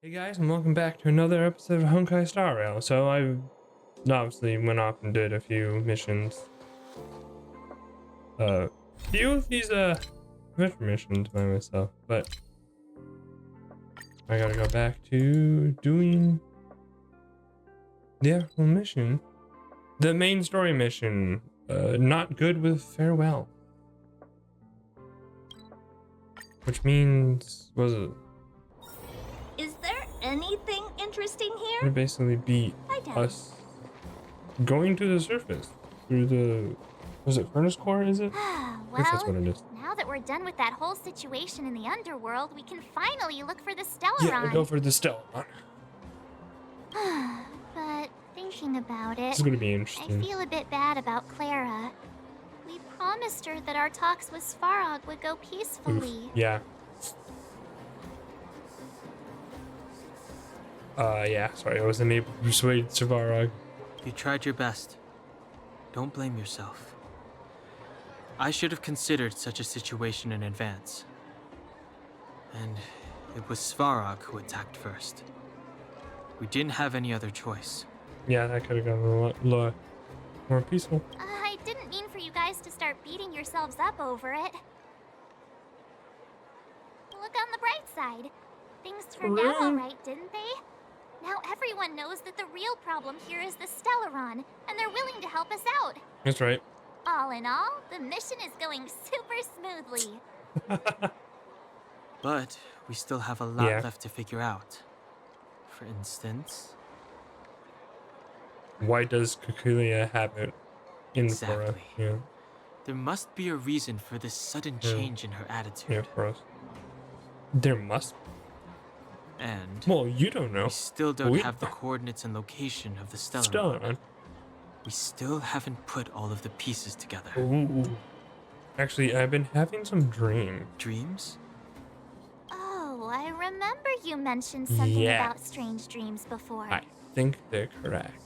Hey guys, and welcome back to another episode of Honkai Star Rail. So I obviously went off and did a few missions. Few of these adventure missions by myself, but I gotta go back to doing the actual mission. The main story mission. Not good with farewell. Which means Is there anything interesting we here? basically beat I doubt us going to the surface through the, was it furnace core, is it? I guess that's what Well, it is. now that we're done with that whole situation in the underworld, we can finally look for the Yeah, we go Stellaron. for the Stellar. But thinking about it, This is gonna be I interesting. feel a bit bad about Clara. We promised her that our talks with Svarog would go peacefully. Yeah. Yeah, sorry, I wasn't able to persuade Savarog. You tried your best. Don't blame yourself. I should have considered such a situation in advance. And it was Svarog who attacked first. We didn't have any other choice. Yeah, that could have gotten a lot more peaceful. I didn't mean for you guys to start beating yourselves up over it. Look on the bright side. Things turned out all right, didn't they? Now everyone knows that the real problem here is the Stellaron, and they're willing to help us out. That's right. All in all, the mission is going super smoothly. But we still have a lot Yeah. left to figure out. For instance, Why does Kukulia have it in for us? Exactly. Yeah, there must be a reason for this sudden change in her attitude. yeah, for us. There must be. And Well, you don't know. we still don't We- have the coordinates and location of the Stellaron. Stellar. We still haven't put all of the pieces together. Ooh. Actually, I've been having some dreams. Dreams? Oh, I remember you mentioned something Yeah. about strange dreams before. I think they're correct.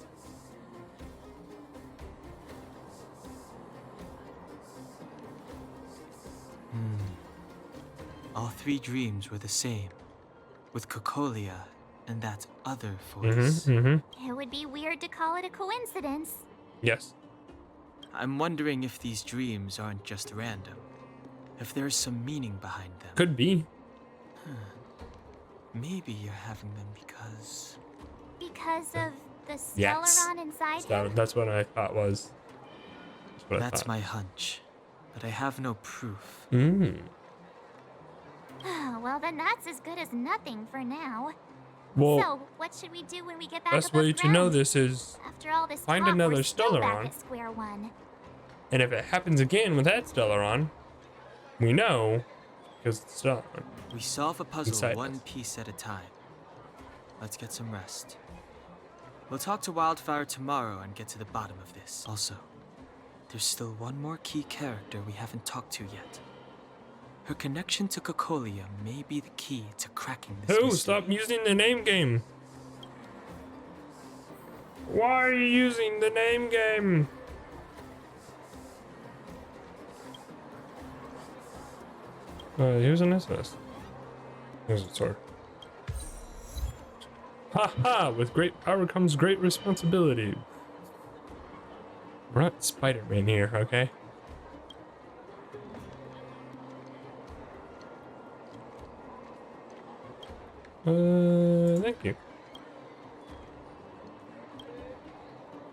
All three dreams were the same, with Cocolia and that other Mm-hmm, voice. It would be weird to call it a coincidence. Yes. I'm wondering if these dreams aren't just random, if there's some meaning behind them. Could be. Maybe you're having them because... Because of the Stellaron Yes. inside him? That's what I thought was. That's what I That's thought. my hunch, but I have no proof. Well, then that's as good as nothing for now. Well, So, what should we do when we get back best above way to know ground? this is, After all this find talk, another we're still back Stellaron. at square one. and if it happens again with that Stellaron, we know because it's Stellaron. We solve a puzzle Inside one us. piece at a time. Let's get some rest. We'll talk to Wildfire tomorrow and get to the bottom of this. Also, there's still one more key character we haven't talked to yet. Her connection to Cocolia may be the key to cracking this Oh, mystery. stop using the name game. Why are you using the name game? Here's an SS. Here's a sword. Ha ha! With great power comes great responsibility. We're not Spider-Man here, okay? Thank you.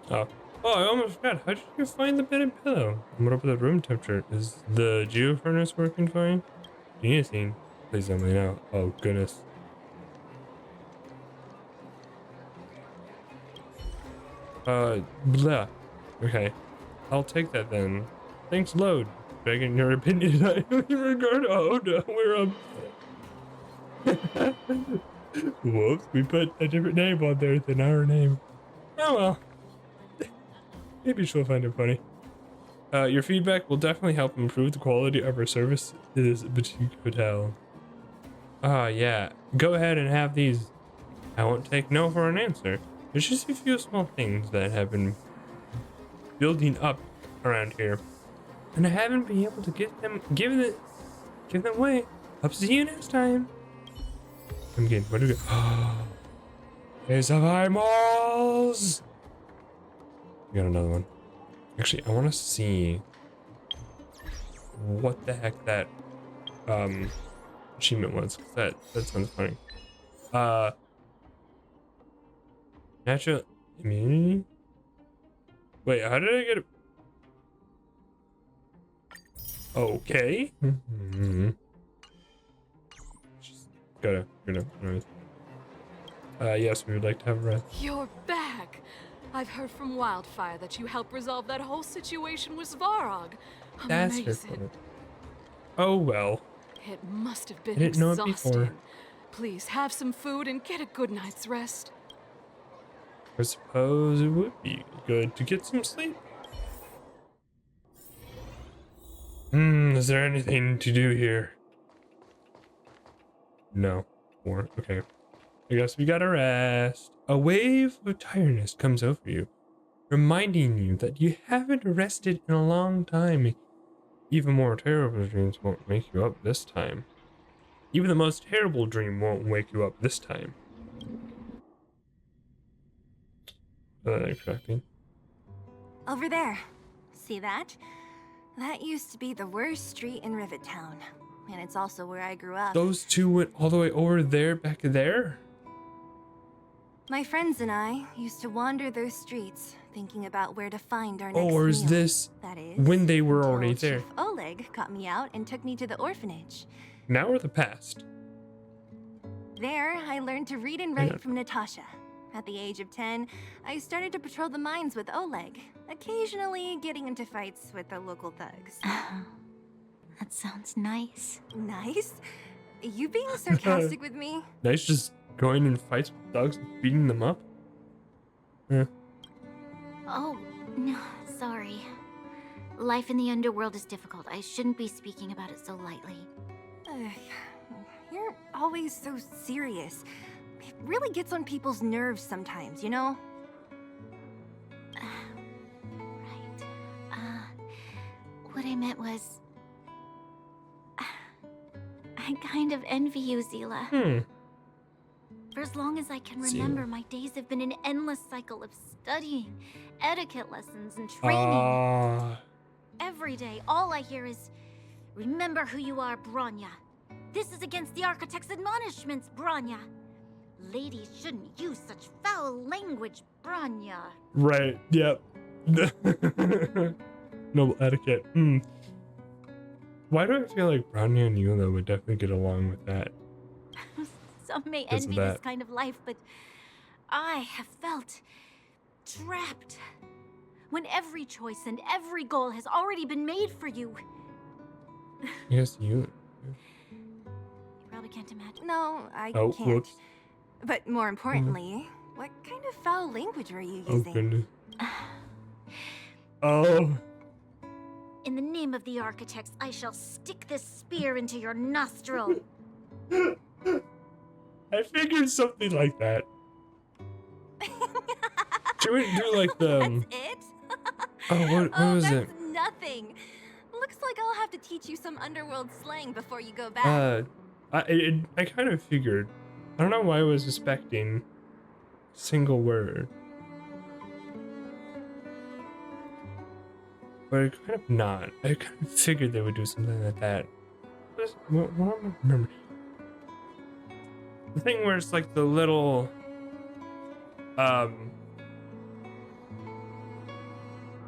Oh, I almost forgot. How did you find the bed and pillow? What up with the room temperature? Is the geo furnace working fine? Do you need anything? Please let me know. Oh, goodness. Blah. Okay. I'll take that then. Thanks, load. Begging your opinion, I regard. Oh no, we're Whoops, we put a different name on there than our name. Oh well. Maybe she'll find it funny. Your feedback will definitely help improve the quality of our service. It is a boutique hotel. Yeah. Go ahead and have these. I won't take no for an answer. There's just a few small things that have been building up around here, and I haven't been able to give them away. Hope to see you next time. I'm getting. What do we get? Ace of eyeballs. We got another one. Actually, I want to see what the heck that achievement was. 'Cause that sounds funny. Natural immunity. Wait, how did I get it? Okay. Just gotta. Yes, we would like to have a rest. You're back! I've heard from Wildfire that you helped resolve that whole situation with Svarog. That's her Amazing. fault. Oh well. It must have been I didn't know it exhausting. before. Please have some food and get a good night's rest. I suppose it would be good to get some sleep. Is there anything to do here? No. More. Okay. I guess we gotta rest. A wave of tiredness comes over you, reminding you that you haven't rested in a long time. Even more terrible dreams won't wake you up this time. Even the most terrible dream won't wake you up this time. Expecting. Over there. See that? That used to be the worst street in Rivet Town. And it's also where I grew up. Those two went all the way over there, back there? My friends and I used to wander those streets, thinking about where to find our next Or is meal. this That is, when they were until already there? Chief Oleg got me out and took me to the orphanage. Now or the past? There, I learned to read and write from Natasha. At the age of 10, I started to patrol the mines with Oleg, occasionally getting into fights with the local thugs. That sounds nice. Nice? You being sarcastic with me? Nice just going in fights with dogs and beating them up? Yeah. Oh, no, sorry. Life in the underworld is difficult. I shouldn't be speaking about it so lightly. You're always so serious. It really gets on people's nerves sometimes, you know? Right. What I meant was... I kind of envy you, Zila. For as long as I can remember, my days have been an endless cycle of studying, etiquette lessons, and training. Every day, all I hear is, remember who you are, Bronya. This is against the Architect's admonishments, Bronya. Ladies shouldn't use such foul language, Bronya. Right, yep. Noble etiquette. Why do I feel like Brownie and Eula would definitely get along with that? Some may Because of envy this that. kind of life, but I have felt trapped. When every choice and every goal has already been made for you. Yes, you. You probably can't imagine. No, I Oh, can't. whoops. But more importantly, what kind of foul language were you Oh, using? goodness. Oh. In the name of the Architects, I shall stick this spear into your nostril. I figured something like that. She wouldn't do like the. That's it? Oh, what was that's it? nothing. Looks like I'll have to teach you some underworld slang before you go back. I kind of figured. I don't know why I was suspecting a single word. But I kind of not. I kind of figured they would do something like that. What am I remember? The thing where it's like the little what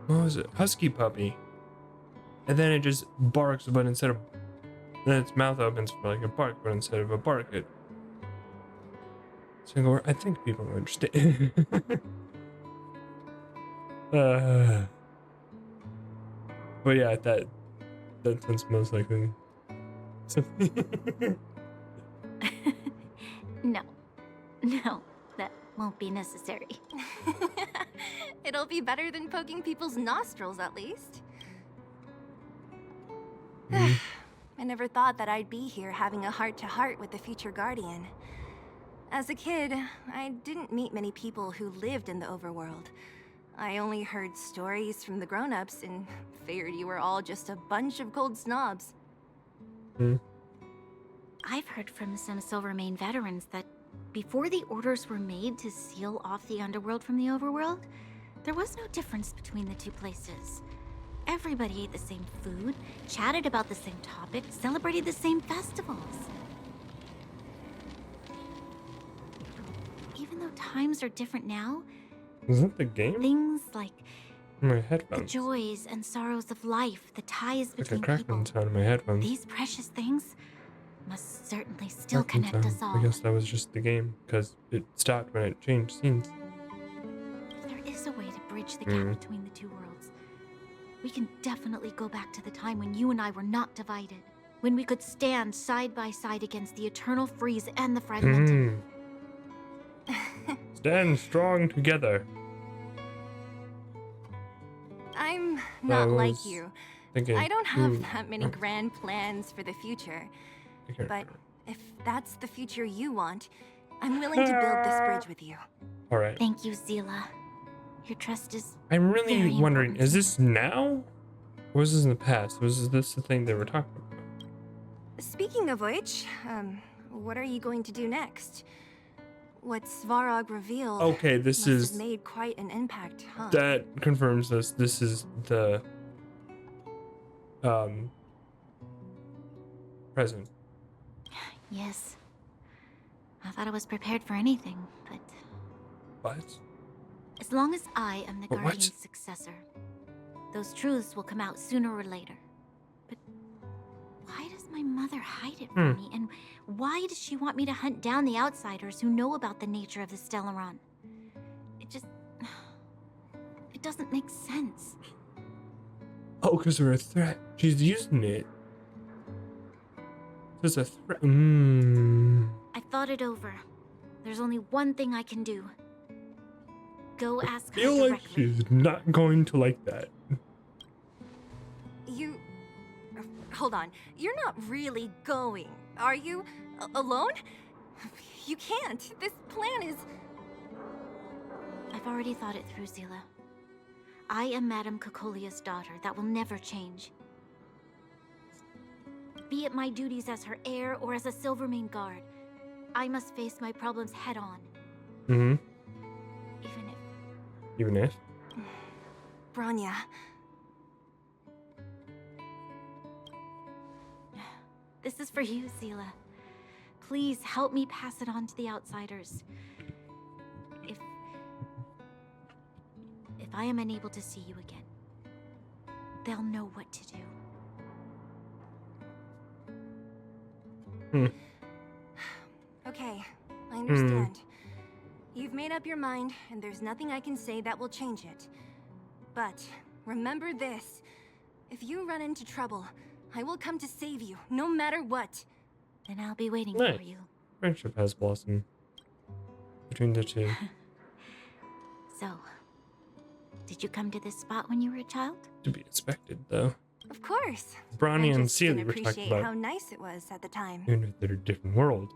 was it? Husky puppy. And then it just barks, but instead of then its mouth opens for like a bark, but instead of a bark, it single word. I think people understand. But yeah, that sounds most likely. No, that won't be necessary. It'll be better than poking people's nostrils, at least. I never thought that I'd be here having a heart-to-heart with the future Guardian. As a kid, I didn't meet many people who lived in the overworld. I only heard stories from the grown-ups and figured you were all just a bunch of cold snobs. I've heard from some Silvermane veterans that before the orders were made to seal off the underworld from the overworld, there was no difference between the two places. Everybody ate the same food, chatted about the same topics, celebrated the same festivals. Even though times are different now, Isn't the game? things like My the headphones. joys and sorrows of life, the ties Like a between crackling people, sound in my headphones. these precious things must certainly still Crackling connect sound. us all. I guess that was just the game, because it stopped when it changed scenes. If there is a way to bridge the gap between the two worlds, we can definitely go back to the time when you and I were not divided. When we could stand side by side against the eternal freeze and the fragmented. Stand strong together. I'm not like was you. Thinking, I don't have ooh, that many grand plans for the future. I can't But remember. if that's the future you want, I'm willing to build this bridge with you. All right. Thank you, Zila. Your trust is I'm really very wondering, important is to me. this now? Or was this in the past? Was this the thing they were talking about? Speaking of which, what are you going to do next? What Svarog revealed Okay, this must is... have made quite an impact, huh? That confirms this. This is the... present. Yes. I thought I was prepared for anything, but What? as long as I am the But what? Guardian's successor, those truths will come out sooner or later. But why does my mother hide it from me? And why does she want me to hunt down the outsiders who know about the nature of the Stellaron? It just... It doesn't make sense. Oh, because they're a threat. She's using it. It's a threat. I thought it over. There's only one thing I can do. Go ask her I feel like directly. she's not going to like that. You... Hold on. You're not really going, are you? Alone? You can't. This plan is... I've already thought it through, Zila. I am Madame Cocolia's daughter. That will never change. Be it my duties as her heir or as a Silvermane guard, I must face my problems head on. Even if? Bronya. This is for you, Zila. Please help me pass it on to the outsiders. If I am unable to see you again, they'll know what to do. Okay, I understand. You've made up your mind, and there's nothing I can say that will change it. But remember this. If you run into trouble, I will come to save you, no matter what. Then I'll be waiting Nice. for you. Friendship has blossomed between the two. So, did you come to this spot when you were a child? To be expected, though. Of course. Bronny I and just Sealy didn't were talking appreciate about how nice it was at the time. even if they're a different world.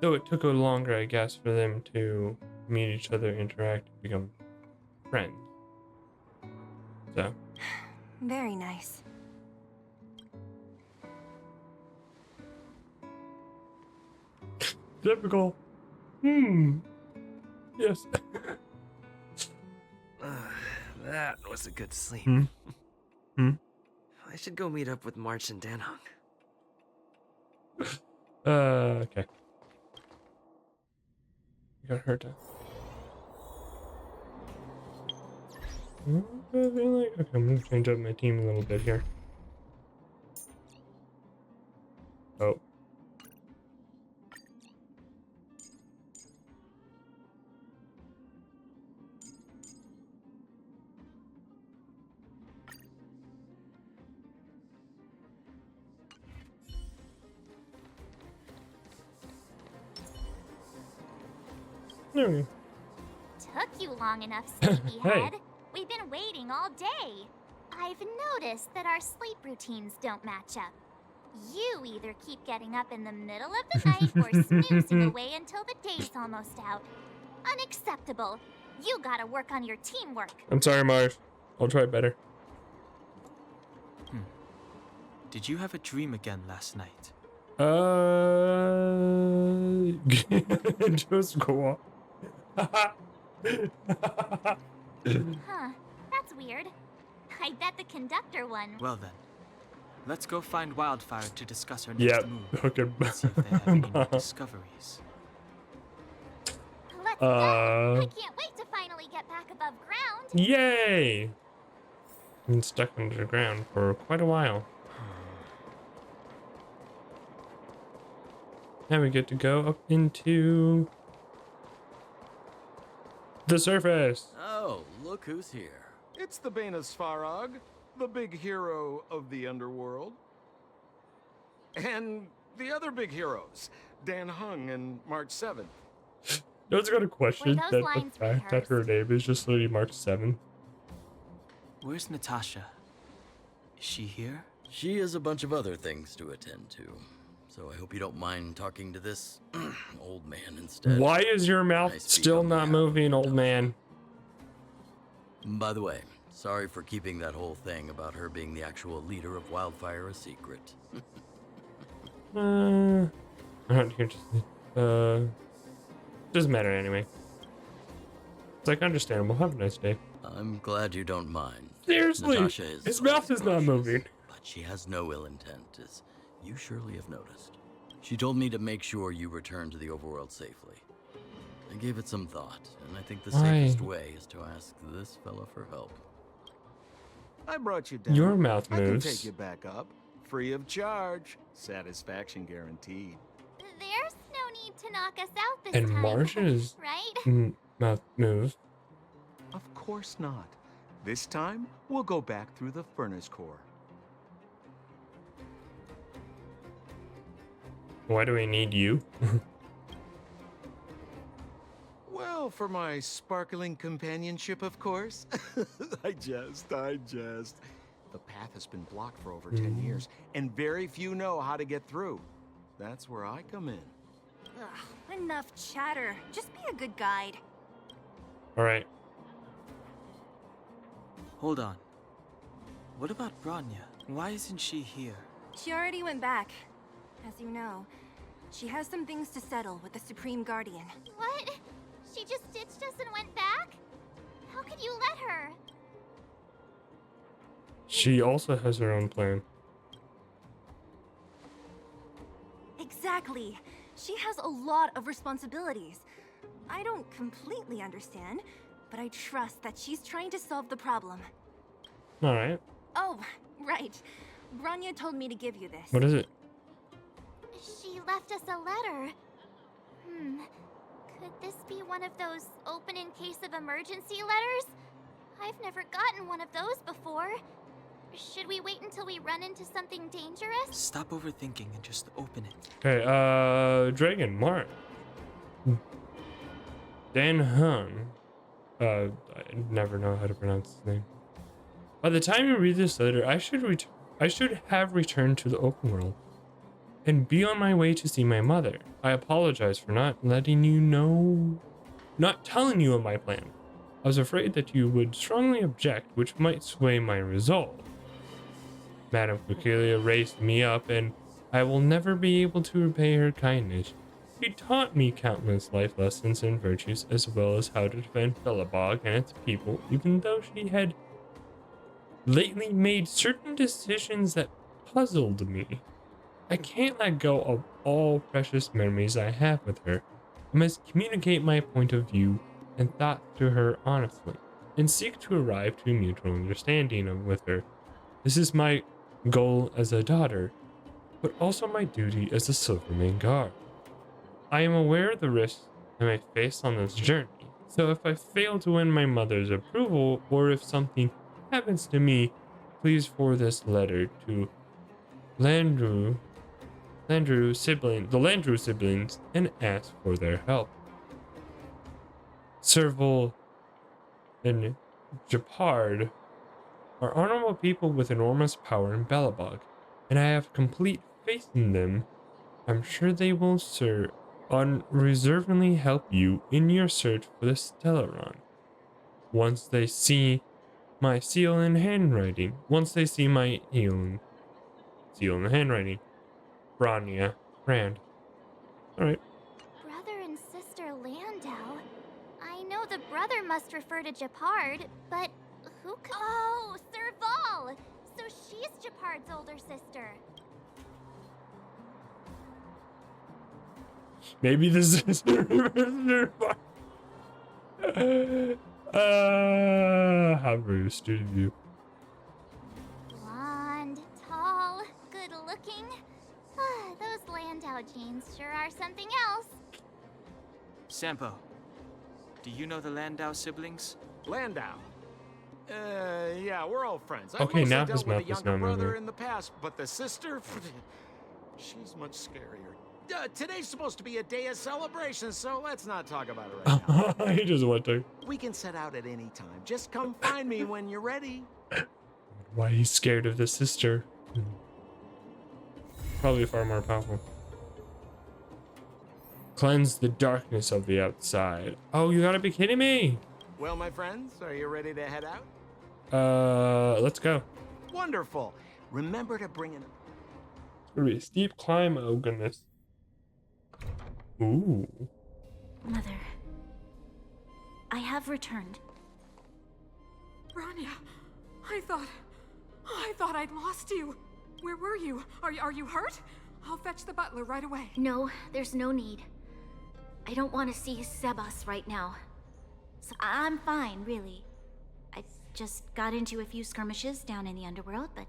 Though it took a longer, I guess, for them to meet each other, interact, become friends. So, Very nice. typical. Yes. That was a good sleep. I should go meet up with March and Danhong. Okay. You got hurt. Okay, I'm gonna change up my team a little bit here. Oh. There we go. Took you long enough, sleepyhead. Hey. We've been waiting all day. I've noticed that our sleep routines don't match up. You either keep getting up in the middle of the night or snoozing away until the day's almost out. Unacceptable. You gotta work on your teamwork. I'm sorry, Mars. I'll try better. Did you have a dream again last night? Just go on. Huh, that's weird. I bet the conductor won. Well then, let's go find Wildfire to discuss her next Yep. move. Okay. See if they have any new discoveries. Let's go! I can't wait to finally get back above ground. Yay! Been stuck underground for quite a while. Now we get to go up into the surface. Oh, look who's here. It's the Bane of Svarog, the big hero of the underworld. And the other big heroes, Dan Hung and March 7th. No one's got a question Were that those the lines fact that her name is just literally March 7th. Where's Natasha? Is she here? She has a bunch of other things to attend to. So I hope you don't mind talking to this old man instead. Why is your mouth I speak still on not behalf moving, of old man? By the way, sorry for keeping that whole thing about her being the actual leader of Wildfire a secret. I'm not interested. Doesn't matter anyway. It's like understandable. Have a nice day. I'm glad you don't mind. Seriously, Natasha is his mouth is not cautious, moving. But she has no ill intent, as you surely have noticed. She told me to make sure you return to the overworld safely. I gave it some thought, and I think the Why? safest way is to ask this fella for help. I brought you down. Your mouth I can moves. take you back up, free of charge. Satisfaction guaranteed. There's no need to knock us out this And time. Marsh's Right? mouth moves. Of course not. This time, we'll go back through the furnace core. Why do we need you? Well, for my sparkling companionship, of course. I jest. The path has been blocked for over 10 years, and very few know how to get through. That's where I come in. Ugh, enough chatter. Just be a good guide. All right. Hold on. What about Branya? Why isn't she here? She already went back. As you know, she has some things to settle with the Supreme Guardian. What? She just ditched us and went back? How could you let her? She also has her own plan. Exactly. She has a lot of responsibilities. I don't completely understand, but I trust that she's trying to solve the problem. All right. Oh, right. Branya told me to give you this. What is it? She left us a letter. Could this be one of those open in case of emergency letters? I've never gotten one of those before. Should we wait until we run into something dangerous? Stop overthinking and just open it. Okay, Dragon Mark. Dan Hun. I never know how to pronounce his name. By the time you read this letter, I should have returned to the open world and be on my way to see my mother. I apologize for not telling you of my plan. I was afraid that you would strongly object, which might sway my resolve. Madame Cecilia raised me up, and I will never be able to repay her kindness. She taught me countless life lessons and virtues, as well as how to defend Belobog and its people, even though she had lately made certain decisions that puzzled me. I can't let go of all precious memories I have with her. I must communicate my point of view and thought to her honestly, and seek to arrive to a mutual understanding with her. This is my goal as a daughter, but also my duty as a Silvermane guard. I am aware of the risks I may face on this journey, so if I fail to win my mother's approval, or if something happens to me, please forward this letter to the Landrew siblings, and ask for their help. Serval and Japard are honorable people with enormous power in Belobog, and I have complete faith in them. I'm sure they will unreservedly help you in your search for the Stellaron. Once they see my seal in handwriting, Branya. Rand. Alright. Brother and sister Landau. I know the brother must refer to Japard, but who could... Oh, Serval! So she's Japard's older sister. Maybe this is how roasted of you. Blonde, tall, good looking. Those Landau genes sure are something else. Sampo, do you know the Landau siblings? Landau. Yeah, we're old friends. I've Okay, mostly now dealt his with mouth a is younger not brother moving. in the past, but the sister, she's much scarier. Today's supposed to be a day of celebration, so let's not talk about it right now. He doesn't want to. We can set out at any time. Just come find me when you're ready. Why he's scared of the sister? Probably far more powerful. Cleanse the darkness of the outside. Oh, you gotta be kidding me! Well, my friends, are you ready to head out? Let's go. Wonderful. Remember to bring in... It's gonna be a steep climb. Oh goodness. Ooh. Mother, I have returned. Bronya, I thought I'd lost you. Where were you? Are you hurt? I'll fetch the butler right away. No, there's no need. I don't want to see Sebas right now. So I'm fine, really. I just got into a few skirmishes down in the underworld, but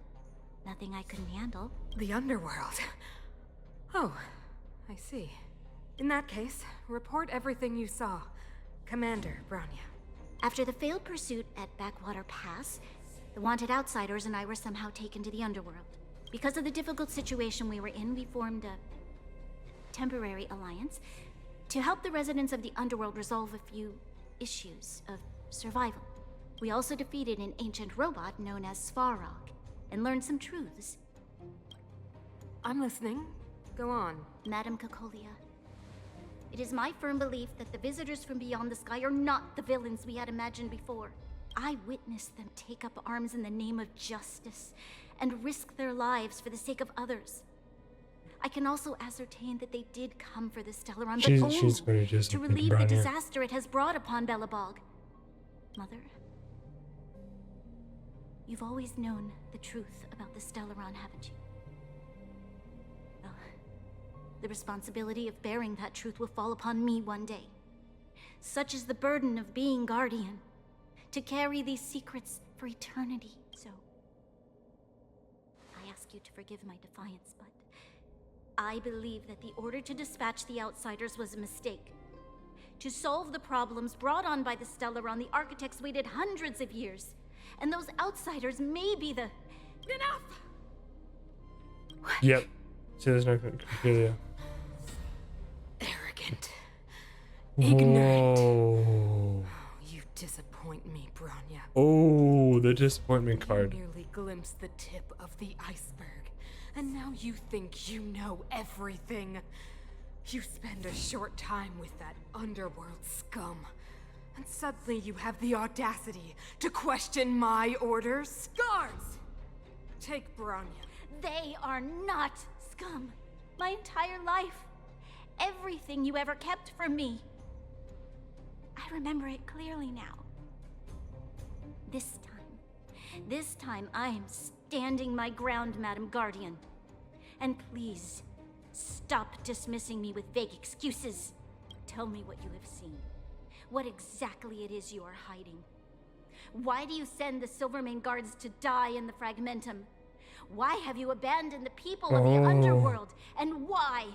nothing I couldn't handle. The underworld. Oh, I see. In that case, report everything you saw. Commander Bronya. After the failed pursuit at Backwater Pass, the wanted outsiders and I were somehow taken to the underworld. Because of the difficult situation we were in, we formed a temporary alliance to help the residents of the underworld resolve a few issues of survival. We also defeated an ancient robot known as Svarog and learned some truths. I'm listening. Go on. Madam Cocolia, it is my firm belief that the visitors from beyond the sky are not the villains we had imagined before. I witnessed them take up arms in the name of justice and risk their lives for the sake of others. I can also ascertain that they did come for the Stellaron, but She's only going to just to relieve the disaster it has brought upon Belobog. Mother, you've always known the truth about the Stellaron, haven't you? Well, the responsibility of bearing that truth will fall upon me one day. Such is the burden of being Guardian, to carry these secrets for eternity. So, I ask you to forgive my defiance, but I believe that the order to dispatch the outsiders was a mistake. To solve the problems brought on by the Stellaron, the architects waited hundreds of years. And those outsiders may be the... Enough! Yep. See, there's no Cocolia. Arrogant. Ignorant. Whoa. You disappoint me, Bronya. Oh, the disappointment You card. merely glimpsed the tip of the iceberg. And now you think you know everything. You spend a short time with that underworld scum. And suddenly you have the audacity to question my orders? Guards! Take Bronya. They are not scum. My entire life. Everything you ever kept from me. I remember it clearly now. This time I am standing my ground, Madam Guardian. And please, stop dismissing me with vague excuses. Tell me what you have seen. What exactly it is you are hiding. Why do you send the Silvermane guards to die in the Fragmentum? Why have you abandoned the people of the underworld? And why?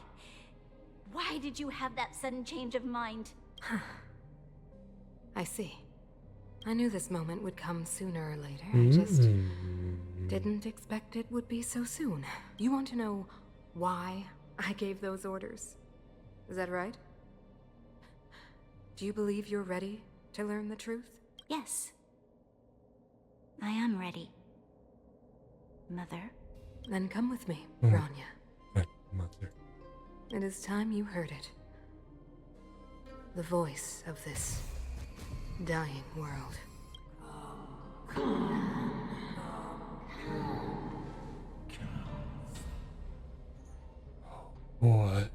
Why did you have that sudden change of mind? I see. I knew this moment would come sooner or later. I just didn't expect it would be so soon. You want to know why I gave those orders? Is that right? Do you believe you're ready to learn the truth? Yes. I am ready. Mother? Then come with me, Bronya. Mother. It is time you heard it. The voice of this dying world. What?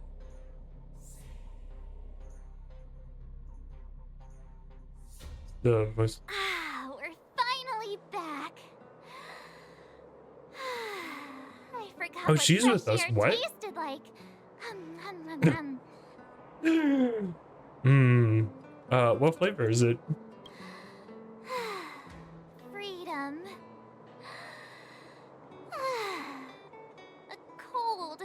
The voice. Ah, we're finally back. I forgot Oh, what she's fresh with us. air What? tasted like. Hum. What flavor is it? Freedom. Cold.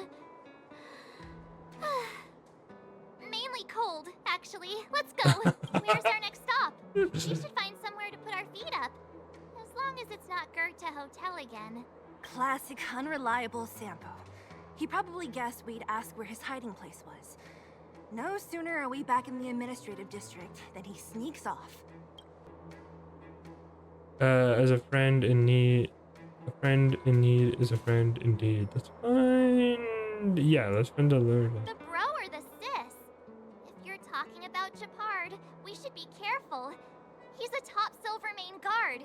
Mainly cold, actually. Let's go. Where's our next stop? We should find somewhere to put our feet up. As long as it's not Goethe Hotel again. Classic unreliable Sampo. He probably guessed we'd ask where his hiding place was. No sooner are we back in the administrative district than he sneaks off. As a friend in need is a friend indeed. That's fine. Yeah, let's spend a little. The bro or the sis? If you're talking about Japard, we should be careful. He's a top Silvermane guard.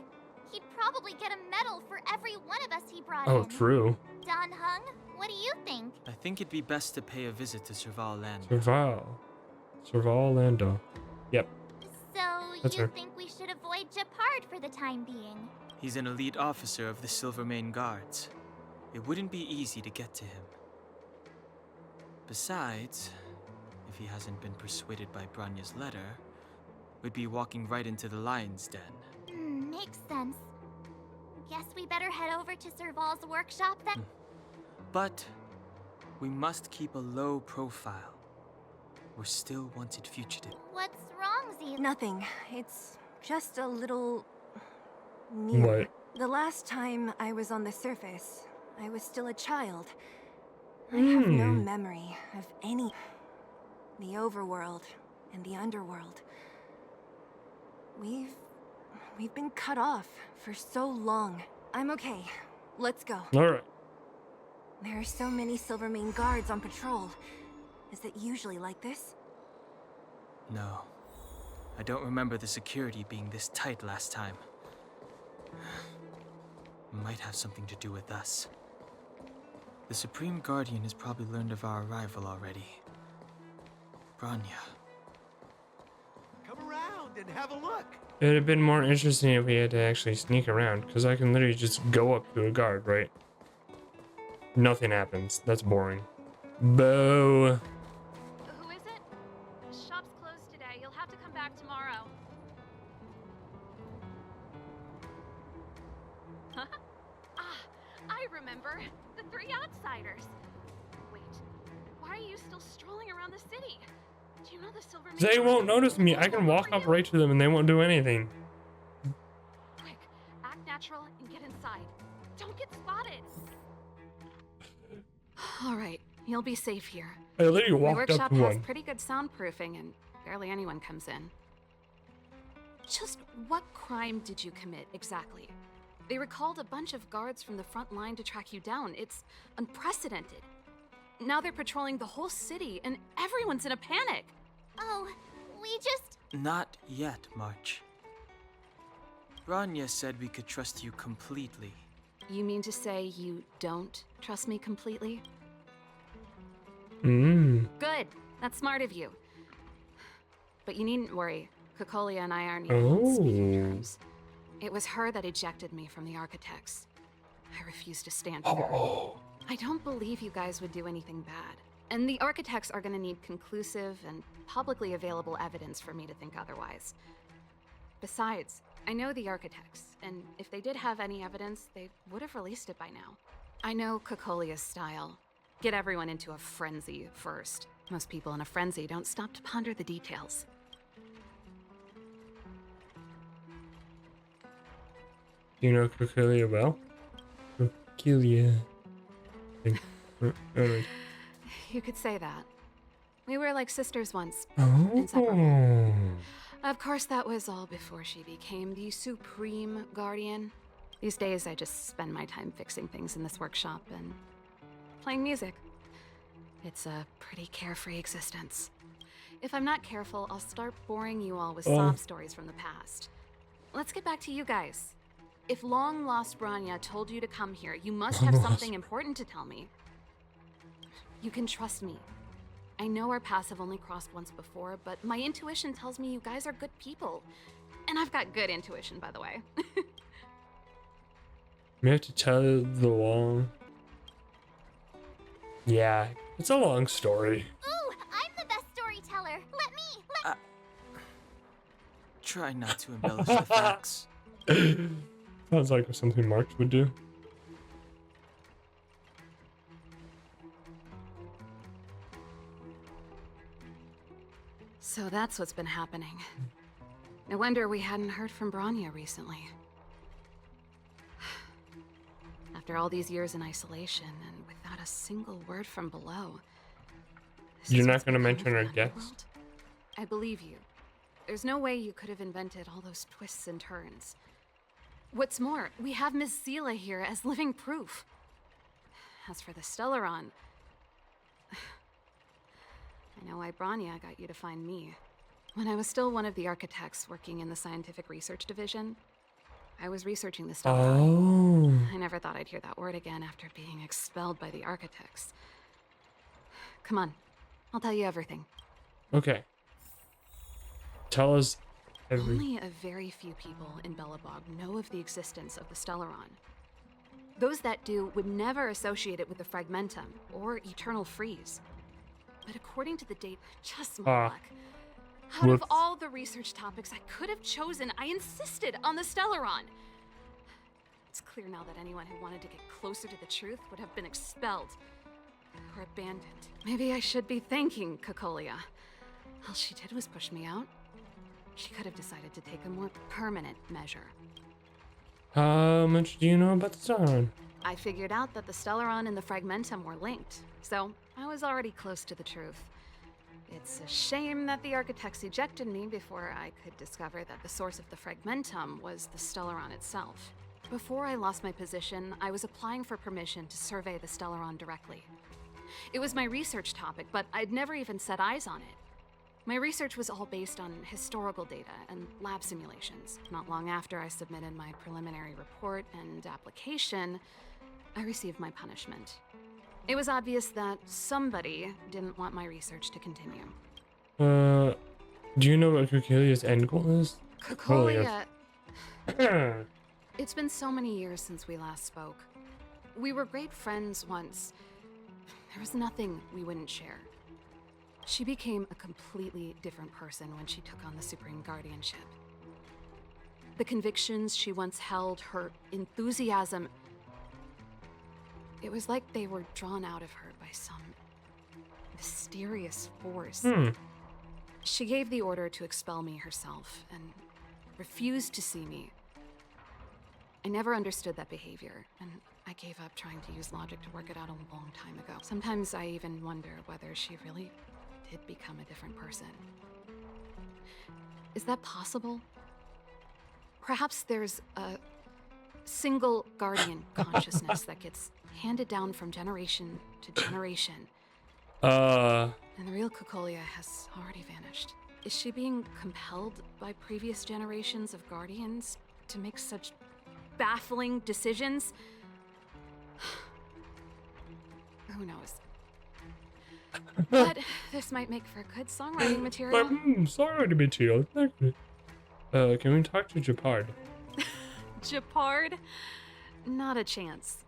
He'd probably get a medal for every one of us he brought in. Oh, true. Don Hung, what do you think? I think it'd be best to pay a visit to Serval Land. Serval Lando. Yep. So, That's you her. think we should avoid Japard for the time being? He's an elite officer of the Silvermane Guards. It wouldn't be easy to get to him. Besides, if he hasn't been persuaded by Branya's letter, we'd be walking right into the lion's den. Makes sense. Guess we better head over to Serval's workshop then? But we must keep a low profile. We're still wanted fugitive. What's wrong, Z? Nothing. It's just a little... near. What? The last time I was on the surface, I was still a child. I have no memory of any... the overworld and the underworld. We've been cut off for so long. I'm okay. Let's go. Alright. There are so many Silvermane guards on patrol. Is it usually like this? No. I don't remember the security being this tight last time. Might have something to do with us. The Supreme Guardian has probably learned of our arrival already. Branya. Come around and have a look. It would have been more interesting if we had to actually sneak around, because I can literally just go up to a guard, right? Nothing happens. That's boring. Boo. Who is it? The shop's closed today. You'll have to come back tomorrow. I remember. The three outsiders. Wait, why are you still strolling around the city? Do you know the Silvermane? They won't notice me. I can walk up right to them and they won't do anything. Quick, act natural and get inside. Don't get spotted. All right, you'll be safe here. I literally My walked up workshop to has one. pretty good soundproofing and barely anyone comes in. Just what crime did you commit exactly? They recalled a bunch of guards from the front line to track you down. It's unprecedented. Now they're patrolling the whole city and everyone's in a panic. Oh, we just... Not yet, March. Branya said we could trust you completely. You mean to say you don't trust me completely? Good. That's smart of you. But you needn't worry. Kokolia and I aren't even on speaking terms. It was her that ejected me from the Architects. I refuse to stand for her. I don't believe you guys would do anything bad. And the Architects are gonna need conclusive and publicly available evidence for me to think otherwise. Besides, I know the Architects, and if they did have any evidence, they would have released it by now. I know Kokolia's style. Get everyone into a frenzy first. Most people in a frenzy don't stop to ponder the details. You know Kokolia well? Kokolia. Alright. You could say that. We were like sisters once. Oh. Inseparable. Of course, that was all before she became the Supreme Guardian. These days, I just spend my time fixing things in this workshop and playing music. It's a pretty carefree existence. If I'm not careful, I'll start boring you all with sob stories from the past. Let's get back to you guys. If long-lost Branya told you to come here, you must have something important to tell me. You can trust me. I know our paths have only crossed once before, but my intuition tells me you guys are good people. And I've got good intuition, by the way. We have to tell the long. Yeah, it's a long story. Ooh, I'm the best storyteller. Let me. Try not to embellish the facts. Sounds like something Marx would do. So that's what's been happening. No wonder we hadn't heard from Branya recently. After all these years in isolation and without a single word from below. You're not going to mention our guest? I believe you. There's no way you could have invented all those twists and turns. What's more, we have Miss Seela here as living proof. As for the Stellaron, I know why Branya got you to find me. When I was still one of the architects working in the scientific research division, I was researching the Stellaron. Oh. I never thought I'd hear that word again after being expelled by the architects. Come on, I'll tell you everything. Okay. Tell us Only a very few people in Belobog know of the existence of the Stellaron. Those that do would never associate it with the Fragmentum or Eternal Freeze. But according to the date, just my luck. Out of all the research topics I could have chosen, I insisted on the Stellaron. It's clear now that anyone who wanted to get closer to the truth would have been expelled or abandoned. Maybe I should be thanking Cocolia. All she did was push me out. She could have decided to take a more permanent measure. How much do you know about the Stellaron? I figured out that the Stellaron and the Fragmentum were linked, so I was already close to the truth. It's a shame that the architects ejected me before I could discover that the source of the Fragmentum was the Stellaron itself. Before I lost my position, I was applying for permission to survey the Stellaron directly. It was my research topic, but I'd never even set eyes on it. My research was all based on historical data and lab simulations. Not long after I submitted my preliminary report and application, I received my punishment. It was obvious that somebody didn't want my research to continue. Do you know what Cocolia's end goal is? Cocolia... It's been so many years since we last spoke. We were great friends once. There was nothing we wouldn't share. She became a completely different person when she took on the Supreme Guardianship. The convictions she once held, her enthusiasm, it was like they were drawn out of her by some mysterious force. She gave the order to expel me herself and refused to see me. I never understood that behavior, and I gave up trying to use logic to work it out a long time ago. Sometimes I even wonder whether she really did become a different person. Is that possible? Perhaps there's a single guardian consciousness that gets handed down from generation to generation. And the real Cocolia has already vanished. Is she being compelled by previous generations of guardians to make such baffling decisions? Who knows? But this might make for good songwriting material. Songwriting material. Can we talk to Japard? Japard? Not a chance.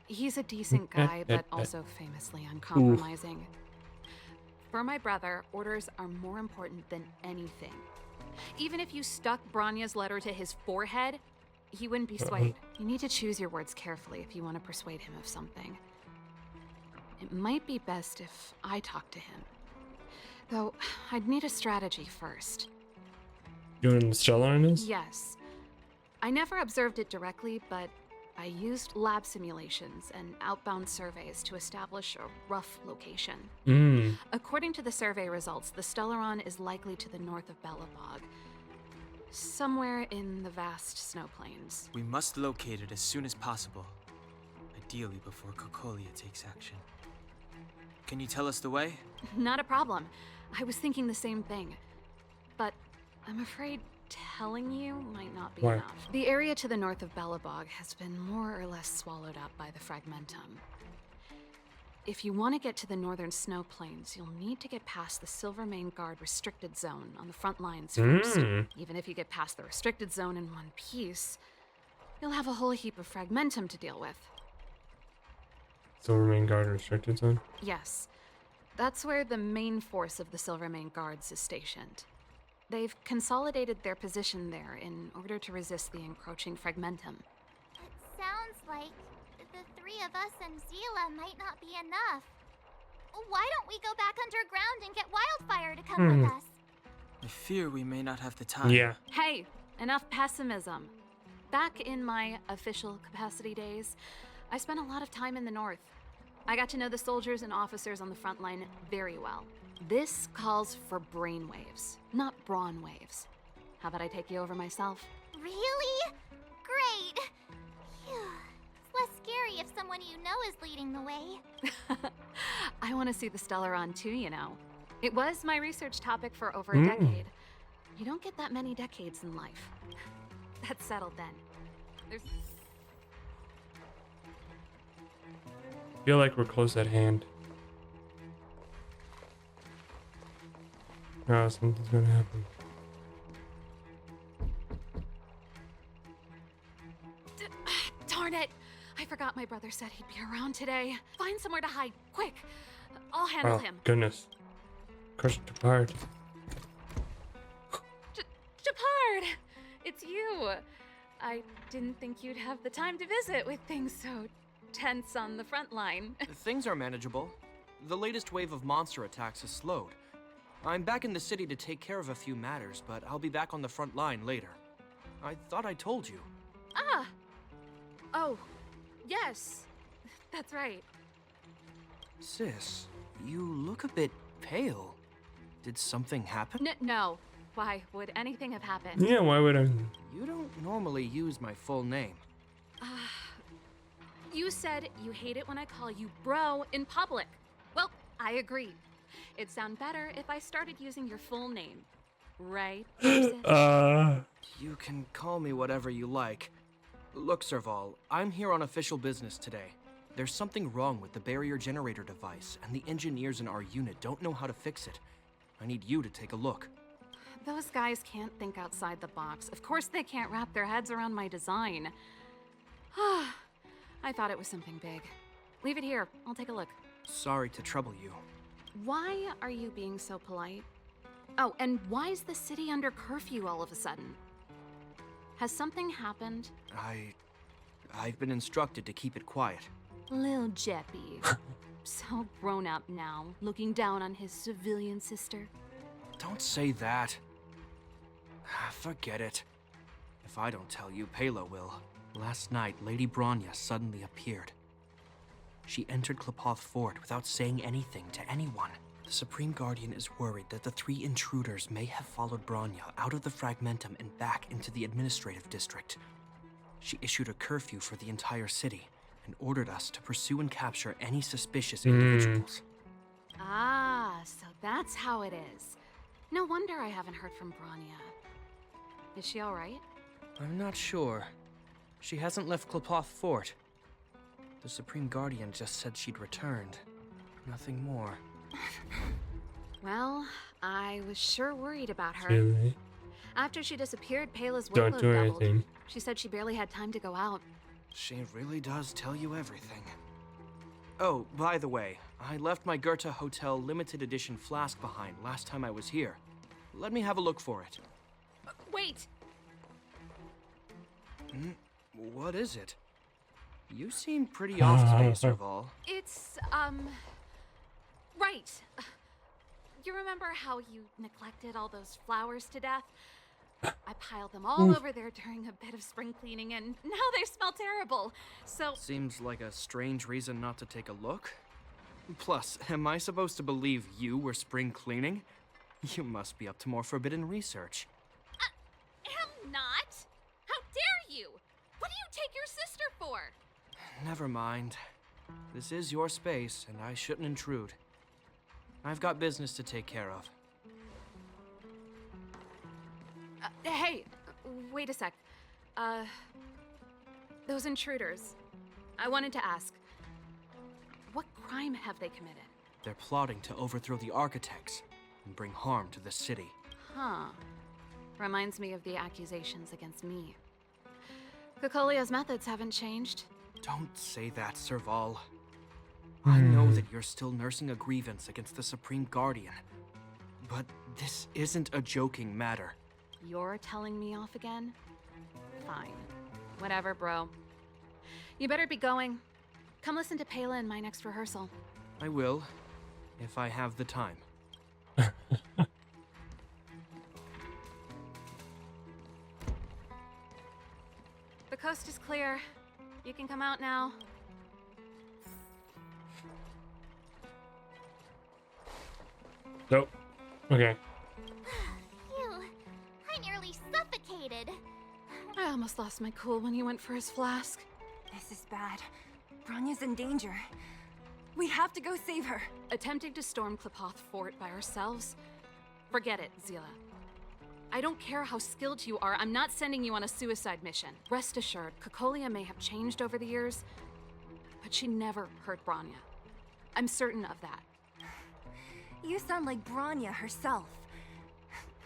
He's a decent guy, but also famously uncompromising. For my brother, orders are more important than anything. Even if you stuck Branya's letter to his forehead, he wouldn't be swayed. You need to choose your words carefully if you want to persuade him of something. It might be best if I talk to him. Though, I'd need a strategy first. You know what the Stellaron is? Yes. I never observed it directly, but I used lab simulations and outbound surveys to establish a rough location. According to the survey results, the Stellaron is likely to the north of Belobog, somewhere in the vast snow plains. We must locate it as soon as possible, ideally before Cocolia takes action. Can you tell us the way? Not a problem. I was thinking the same thing. But I'm afraid telling you might not be enough. The area to the north of Belobog has been more or less swallowed up by the Fragmentum. if you want to get to the northern snow plains, you'll need to get past the Silvermane Guard restricted zone on the front lines first. Even if you get past the restricted zone in one piece, you'll have a whole heap of fragmentum to deal with. Silvermane Guard restricted zone? Yes. That's where the main force of the Silvermane Guards is stationed. They've consolidated their position there in order to resist the encroaching fragmentum. It sounds like the three of us and Zila might not be enough. Why don't we go back underground and get Wildfire to come with us? I fear we may not have the time. Yeah. Hey, enough pessimism. Back in my official capacity days, I spent a lot of time in the north. I got to know the soldiers and officers on the front line very well. This calls for brainwaves, not brawn waves. How about I take you over myself? Really? Great. Phew. It's less scary if someone you know is leading the way. I want to see the Stellaron too, you know. It was my research topic for over a decade. You don't get that many decades in life. That's settled then. There's... Feel like we're close at hand. Oh, something's gonna happen. Darn it! I forgot my brother said he'd be around today. Find somewhere to hide, quick! I'll handle him. Goodness. Crushed apart. Japard! It's you! I didn't think you'd have the time to visit with things so tense on the front line. Things are manageable. The latest wave of monster attacks has slowed. I'm back in the city to take care of a few matters, but I'll be back on the front line later. I thought I told you. Ah! Oh, yes. That's right. Sis, you look a bit pale. Did something happen? No. Why would anything have happened? Yeah, why would I? You don't normally use my full name. You said you hate it when I call you bro in public. Well, I agree. It'd sound better if I started using your full name. Right? You can call me whatever you like. Look, Serval, I'm here on official business today. There's something wrong with the barrier generator device, and the engineers in our unit don't know how to fix it. I need you to take a look. Those guys can't think outside the box. Of course they can't wrap their heads around my design. I thought it was something big. Leave it here. I'll take a look. Sorry to trouble you. Why are you being so polite? Oh, and why is the city under curfew all of a sudden? Has something happened? I've been instructed to keep it quiet. Lil Jeppy. So grown up now, looking down on his civilian sister. Don't say that. Forget it. If I don't tell you, Pela will. Last night, Lady Bronya suddenly appeared. She entered Klapoth Fort without saying anything to anyone. The Supreme Guardian is worried that the three intruders may have followed Bronya out of the Fragmentum and back into the administrative district. She issued a curfew for the entire city and ordered us to pursue and capture any suspicious individuals. Ah, so that's how it is. No wonder I haven't heard from Bronya. Is she all right? I'm not sure. She hasn't left Klapoth Fort. The Supreme Guardian just said she'd returned. Nothing more. Well, I was sure worried about her. Really? After she disappeared, Pela's Don't workload do doubled. anything. She said she barely had time to go out. She really does tell you everything. Oh, by the way, I left my Goethe Hotel limited edition flask behind last time I was here. Let me have a look for it. Wait! What is it? You seem pretty off today, Serval. It's, right. You remember how you neglected all those flowers to death? I piled them all over there during a bit of spring cleaning, and now they smell terrible. So... Seems like a strange reason not to take a look. Plus, am I supposed to believe you were spring cleaning? You must be up to more forbidden research. Am not? How dare you? What do you take your sister for? Never mind. This is your space, and I shouldn't intrude. I've got business to take care of. Hey, wait a sec. Those intruders. I wanted to ask. What crime have they committed? They're plotting to overthrow the architects and bring harm to the city. Huh. Reminds me of the accusations against me. Kokolia's methods haven't changed. Don't say that, Serval. I know that you're still nursing a grievance against the Supreme Guardian. But this isn't a joking matter. You're telling me off again? Fine. Whatever, bro. You better be going. Come listen to Pela in my next rehearsal. I will, if I have the time. The coast is clear. You can come out now. Nope. Okay. Phew, I nearly suffocated. I almost lost my cool when you went for his flask. This is bad. Bronya's in danger. We have to go save her. Attempting to storm Klipoth Fort by ourselves? Forget it, Zila. I don't care how skilled you are, I'm not sending you on a suicide mission. Rest assured, Kokolia may have changed over the years, but she never hurt Bronya. I'm certain of that. You sound like Bronya herself.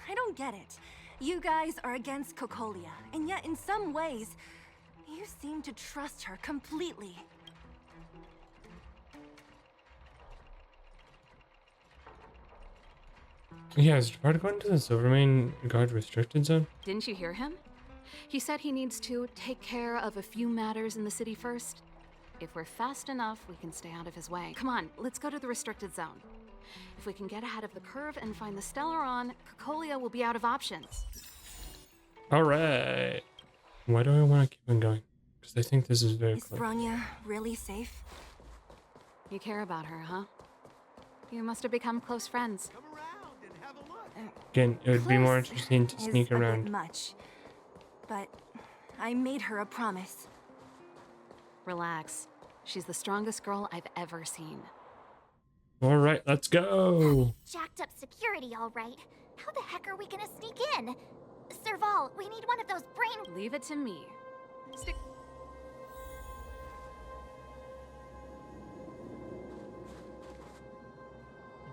I don't get it. You guys are against Kokolia, and yet in some ways, you seem to trust her completely. Yeah, is Jabard going to the Silvermane Guard restricted zone? Didn't you hear him? He said he needs to take care of a few matters in the city first. If we're fast enough, we can stay out of his way. Come on, let's go to the restricted zone. If we can get ahead of the curve and find the Stellaron, Kokolia will be out of options. Alright. Why do I want to keep on going? Because I think this is very Is close. Bronya really safe? You care about her, huh? You must have become close friends. Come around and have a look. Again, it would be more Close interesting to is sneak a bit around. much, but I made her a promise. Relax. She's the strongest girl I've ever seen. Alright, let's go! Jacked up security, all right. How the heck are we gonna sneak in? Serval, we need one of those brain... Leave it to me. Stick...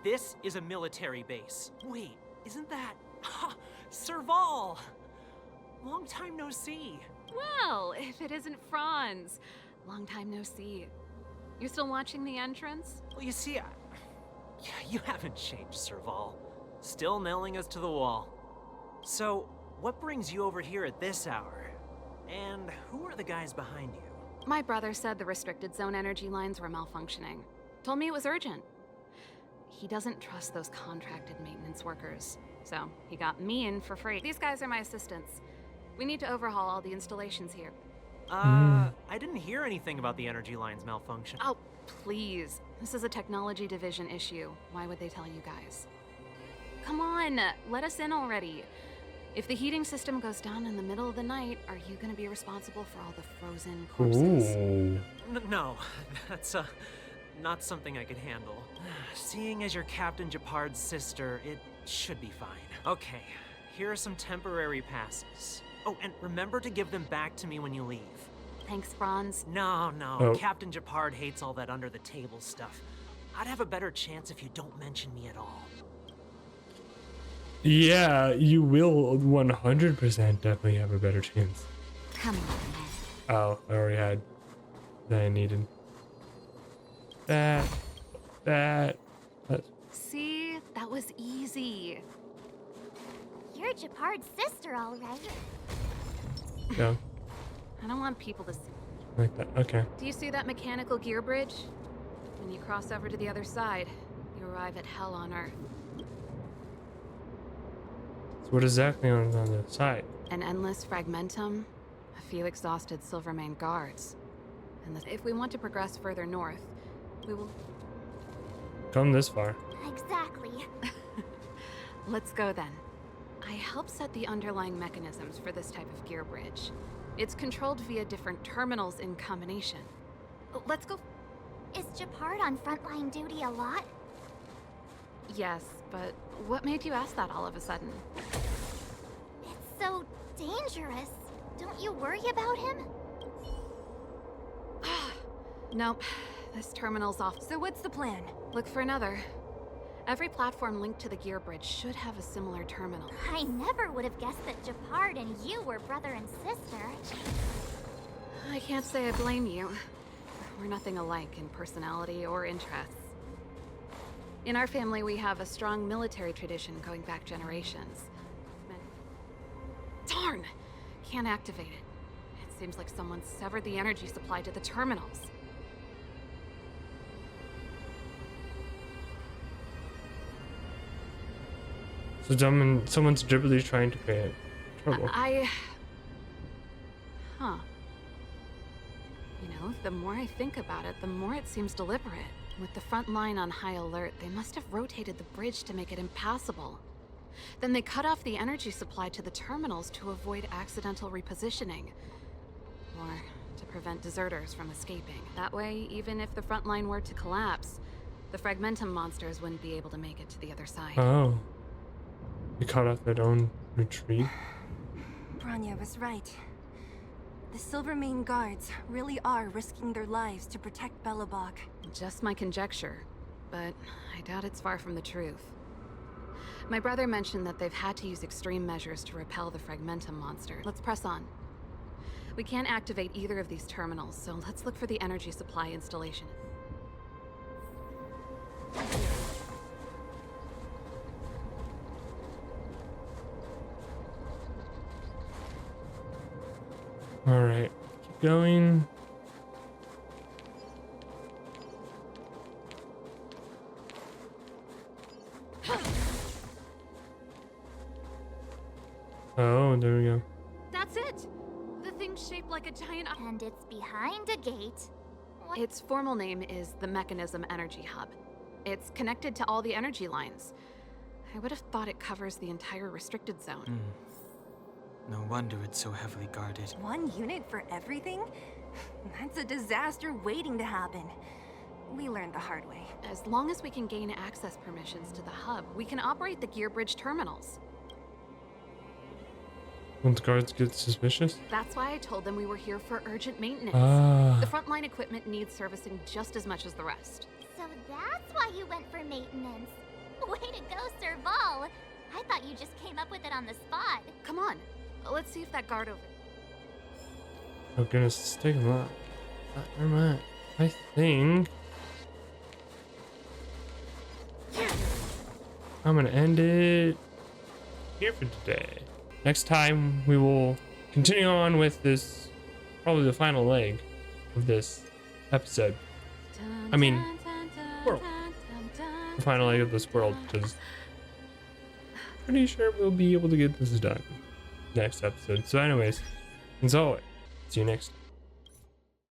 This is a military base. Wait, isn't that... Serval! Long time no see. Well, if it isn't Franz. Long time no see. You're still watching the entrance? Well, you see, you haven't changed, Serval. Still nailing us to the wall. So, what brings you over here at this hour? And who are the guys behind you? My brother said the restricted zone energy lines were malfunctioning. Told me it was urgent. He doesn't trust those contracted maintenance workers, so he got me in for free. These guys are my assistants. We need to overhaul all the installations here. I didn't hear anything about the energy lines malfunction. Oh, please. This is a technology division issue. Why would they tell you guys? Come on, let us in already. If the heating system goes down in the middle of the night, are you going to be responsible for all the frozen corpses? Ooh. No, that's not something I could handle. Seeing as you're Captain Japard's sister, it should be fine. Okay, here are some temporary passes. Oh, and remember to give them back to me when you leave. Thanks, Franz. No, Oh. Captain Japard hates all that under-the-table stuff. I'd have a better chance if you don't mention me at all. Yeah, you will 100% definitely have a better chance. Come on, Oh, I already had that I needed. That. See? That was easy. You're Japard's sister, all right. Go. I don't want people to see. Like that. Okay. Do you see that mechanical gear bridge? When you cross over to the other side, you arrive at hell on Earth. So what exactly on the side? An endless fragmentum, a few exhausted Silvermane guards. And if we want to progress further north, we will... Come this far. Exactly. Let's go then. I helped set the underlying mechanisms for this type of gear bridge. It's controlled via different terminals in combination. Let's go. Is Japard on frontline duty a lot? Yes, but what made you ask that all of a sudden? It's so dangerous. Don't you worry about him? Nope, This terminal's off. So what's the plan? Look for another. Every platform linked to the gear bridge should have a similar terminal. I never would have guessed that Japard and you were brother and sister. I can't say I blame you. We're nothing alike in personality or interests. In our family, we have a strong military tradition going back generations. Darn! Can't activate it. It seems like someone severed the energy supply to the terminals. So someone's deliberately trying to create trouble. Huh. You know, the more I think about it, the more it seems deliberate. With the front line on high alert, they must have rotated the bridge to make it impassable. Then they cut off the energy supply to the terminals to avoid accidental repositioning. Or to prevent deserters from escaping. That way, even if the front line were to collapse, the Fragmentum monsters wouldn't be able to make it to the other side. Oh. They cut off their own retreat. Bronya was right. The Silvermane guards really are risking their lives to protect Belobog. Just my conjecture, but I doubt it's far from the truth. My brother mentioned that they've had to use extreme measures to repel the Fragmentum monster. Let's press on. We can't activate either of these terminals, so let's look for the energy supply installation. All right, keep going. Oh, there we go. That's it! The thing's shaped like a giant... And it's behind a gate. What? Its formal name is the Mechanism Energy Hub. It's connected to all the energy lines. I would have thought it covers the entire restricted zone. No wonder it's so heavily guarded. One unit for everything? That's a disaster waiting to happen. We learned the hard way. As long as we can gain access permissions to the hub, we can operate the gear bridge terminals. Won't the guards get suspicious? That's why I told them we were here for urgent maintenance. Ah. The frontline equipment needs servicing just as much as the rest. So that's why you went for maintenance. Way to go, Serval. I thought you just came up with it on the spot. Come on, let's see if that guard over... Oh goodness, it's taking a lot. Never mind. I think I'm gonna end it here for today. Next time we will continue on with this, probably the final leg of this episode. I mean, world. The final leg of this world, because pretty sure we'll be able to get this done next episode. So anyways, as always, see you next time.